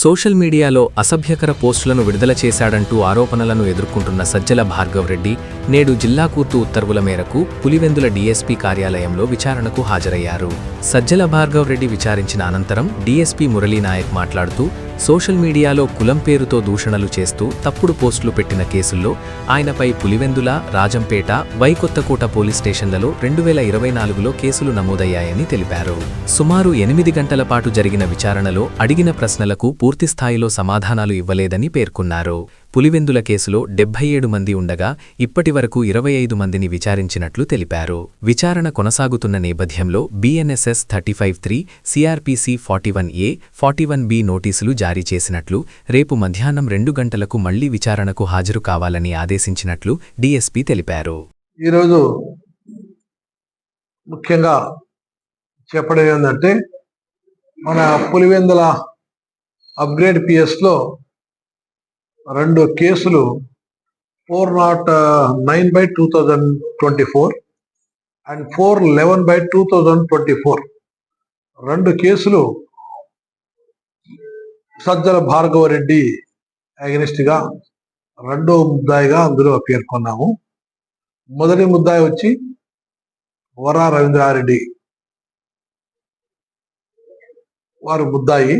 Social మీడియాలో అసభ్యకర పోస్టులను విడుదల చేశాడంటూ ఆరోపణలను ఎదుర్కొంటున్న సజ్జల భార్గవ్ రెడ్డి నేడు జిల్లా కోర్టు ఉత్తర్వుల మేరకు పులివెందుల డీఎస్పీ కార్యాలయంలో విచారణకు హాజరయ్యారు. సజ్జల భార్గవ్ రెడ్డి విచారించిన అనంతరం డీఎస్పీ మురళీనాయక్ మాట్లాడుతూ సోషల్ మీడియాలో కులం పేరుతో దూషణలు చేస్తూ తప్పుడు పోస్టులు పెట్టిన కేసుల్లో ఆయనపై పులివెందుల, రాజంపేట, వైకొత్తకోట పోలీస్ స్టేషన్లలో 2024లో కేసులు నమోదయ్యాయని తెలిపారు. సుమారు 8 గంటల పాటు జరిగిన విచారణలో అడిగిన ప్రశ్నలకు పూర్తిస్థాయిలో సమాధానాలు ఇవ్వలేదని పేర్కొన్నారు. పులివెందుల కేసులో 77 మంది ఉండగా ఇప్పటివరకు 25 మందిని విచారించినట్లు తెలిపారు. విచారణ కొనసాగుతున్న నేపథ్యంలో BNSS 35(3), CRPC 41A, 41B నోటీసులు జారీ చేసినట్లు, రేపు మధ్యాహ్నం 2 గంటలకు మళ్లీ విచారణకు హాజరు కావాలని ఆదేశించినట్లు డీఎస్పీ తెలిపారు. ఈరోజు ముఖ్యంగా చెప్పడం ఏంటంటే మన పులివెందుల అప్గ్రేడ్ పిఎస్లో 2 కేసులు 409/2024 అండ్ 411/2024 2 కేసులు సజ్జల భార్గవ రెడ్డి అగెనిస్ట్గా రెండో ముద్దాయిగా అందులో పేర్కొన్నాము. మొదటి ముద్దాయి వచ్చి వరా రవీంద్రారెడ్డి వారు ముద్దాయి.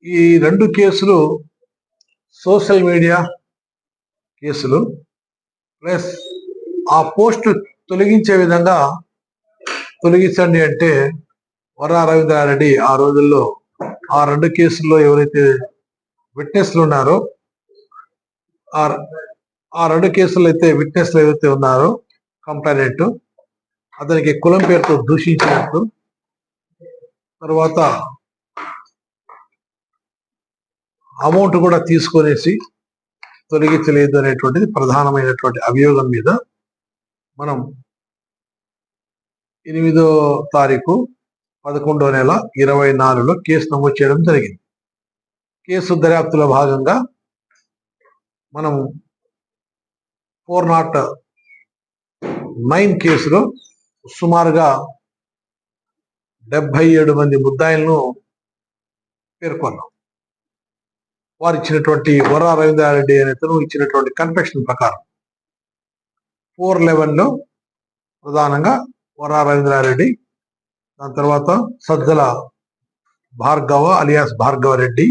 ఈ 2 కేసులు సోషల్ మీడియా కేసులు ప్లస్ ఆ పోస్ట్ తొలగించే విధంగా తొలగించండి అంటే వరా రవీంద్రారెడ్డి ఆ రోజుల్లో ఆ 2 కేసుల్లో ఎవరైతే విట్నెస్లు ఉన్నారో ఆ 2 కేసులు అయితే విట్నెస్లు ఏవైతే ఉన్నారో కంప్లైనెంట్ అతనికి కులం పేరుతో దూషించినట్టు, తర్వాత అమౌంట్ కూడా తీసుకొనేసి తొలగించలేదు అనేటువంటిది ప్రధానమైనటువంటి అభియోగం మీద మనం 8వ తారీఖు 11వ నెల 2024లో కేసు నమోదు చేయడం జరిగింది. కేసు దర్యాప్తులో భాగంగా మనం 409 కేసులో సుమారుగా 77 మంది ముద్దాయిలను పేర్కొన్నాం. వారు ఇచ్చినటువంటి వరా రవీంద్రారెడ్డి అనేతను ఇచ్చినటువంటి కన్ఫెషన్ ప్రకారం 411లో ప్రధానంగా వరా రవీంద్రారెడ్డి, దాని తర్వాత సజ్జల భార్గవ అలియాస్ భార్గవ రెడ్డి,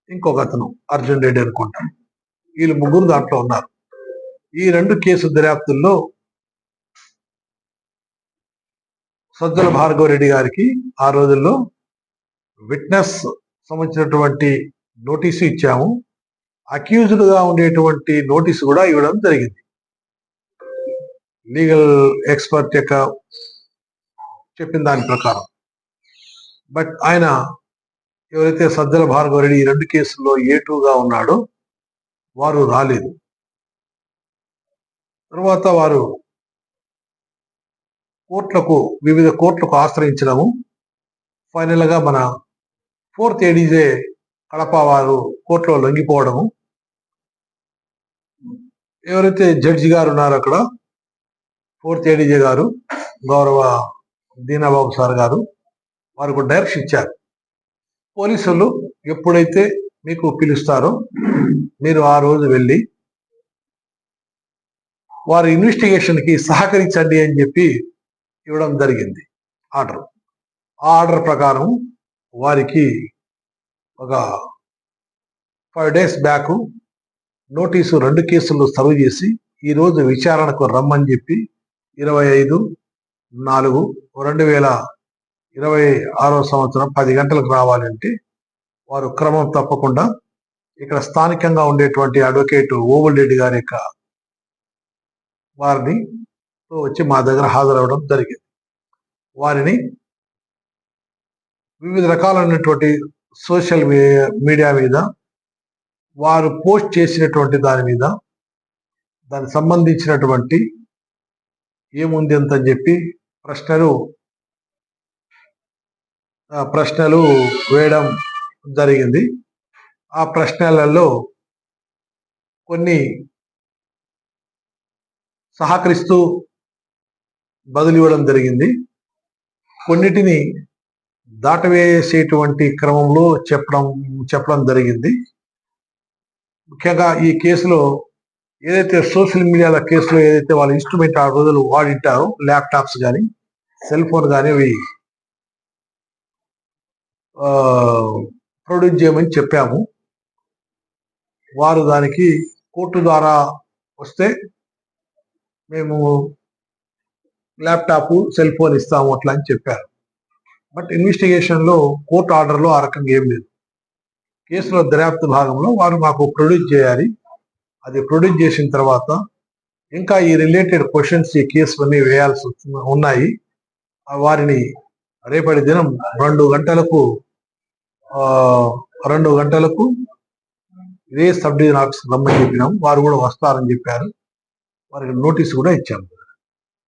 ఇంకొక అతను అర్జున్ రెడ్డి అనుకుంటాను, వీళ్ళు 3 దాంట్లో ఉన్నారు. ఈ 2 కేసు దర్యాప్తుల్లో సజ్జల భార్గవ రెడ్డి గారికి ఆ రోజుల్లో విట్నెస్ సంబంధించినటువంటి నోటీసు ఇచ్చాము. అక్యూజ్డ్ గా ఉండేటువంటి నోటీసు కూడా ఇవ్వడం జరిగింది లీగల్ ఎక్స్పర్ట్ యొక్క చెప్పిన దాని ప్రకారం. బట్ ఆయన ఎవరైతే సజ్జల భార్గవ రెడ్డి ఈ 2 కేసుల్లో A2గా ఉన్నాడో వారు రాలేదు. తర్వాత వారు వివిధ కోర్టులకు ఆశ్రయించడము, ఫైనల్ గా మన 4th ADJ కడప వారు కోర్టులో లొంగిపోవడము, ఎవరైతే జడ్జి గారు ఉన్నారో అక్కడ 4th ADJ గారు గౌరవ దీనాబాబు సార్ గారు వారికి డైరెక్షన్ ఇచ్చారు. పోలీసులు ఎప్పుడైతే మీకు పిలుస్తారో మీరు ఆ రోజు వెళ్ళి వారి ఇన్వెస్టిగేషన్కి సహకరించండి అని చెప్పి ఇవ్వడం జరిగింది ఆర్డర్. ఆ ఆర్డర్ ప్రకారం వారికి ఒక 5 days బ్యాక్ నోటీసు 2 కేసులు సర్వ్ చేసి ఈరోజు విచారణకు రమ్మని చెప్పి 25/4/2026 10 గంటలకు రావాలంటే వారు క్రమం తప్పకుండా ఇక్కడ స్థానికంగా ఉండేటువంటి అడ్వకేట్ ఓవల్ రెడ్డి గారి యొక్క వారిని వచ్చి మా దగ్గర హాజరవడం జరిగింది. వారిని వివిధ రకాలైనటువంటి సోషల్ మీడియా మీద వారు పోస్ట్ చేసినటువంటి దాని మీద దానికి సంబంధించినటువంటి ఏముంది అంతని చెప్పి ప్రశ్నలు వేయడం జరిగింది. ఆ ప్రశ్నలలో కొన్ని సహకరిస్తూ బదులు ఇవ్వడం జరిగింది, కొన్నిటిని దాటవేసేటువంటి క్రమంలో చెప్పడం జరిగింది. ముఖ్యంగా ఈ కేసులో ఏదైతే సోషల్ మీడియాల కేసులో ఏదైతే వాళ్ళ ఇన్స్ట్రుమెంట్ ఆ రోజులు వాడింటారో ల్యాప్టాప్స్ కానీ సెల్ ఫోన్ కానీ అవి ప్రొడ్యూస్ చేయమని చెప్పాము. వారు దానికి కోర్టు ద్వారా వస్తే మేము ల్యాప్టాప్ సెల్ ఫోన్ ఇస్తాము అట్లా అని చెప్పారు. బట్ ఇన్వెస్టిగేషన్ లో కోర్టు ఆర్డర్లో ఆ రకంగా ఏం లేదు. కేసులో దర్యాప్తు భాగంలో వారు మాకు ప్రొడ్యూస్ చేయాలి. అది ప్రొడ్యూస్ చేసిన తర్వాత ఇంకా ఈ రిలేటెడ్ క్వశ్చన్స్ ఈ కేసులన్నీ వేయాల్సి ఉన్నాయి. వారిని రేపటి దినం 2 గంటలకు ఇదే సబ్ డివిజన్ ఆఫీస్కి రమ్మని చెప్పినాం. వారు కూడా వస్తారని చెప్పారు. వారికి నోటీస్ కూడా ఇచ్చాము.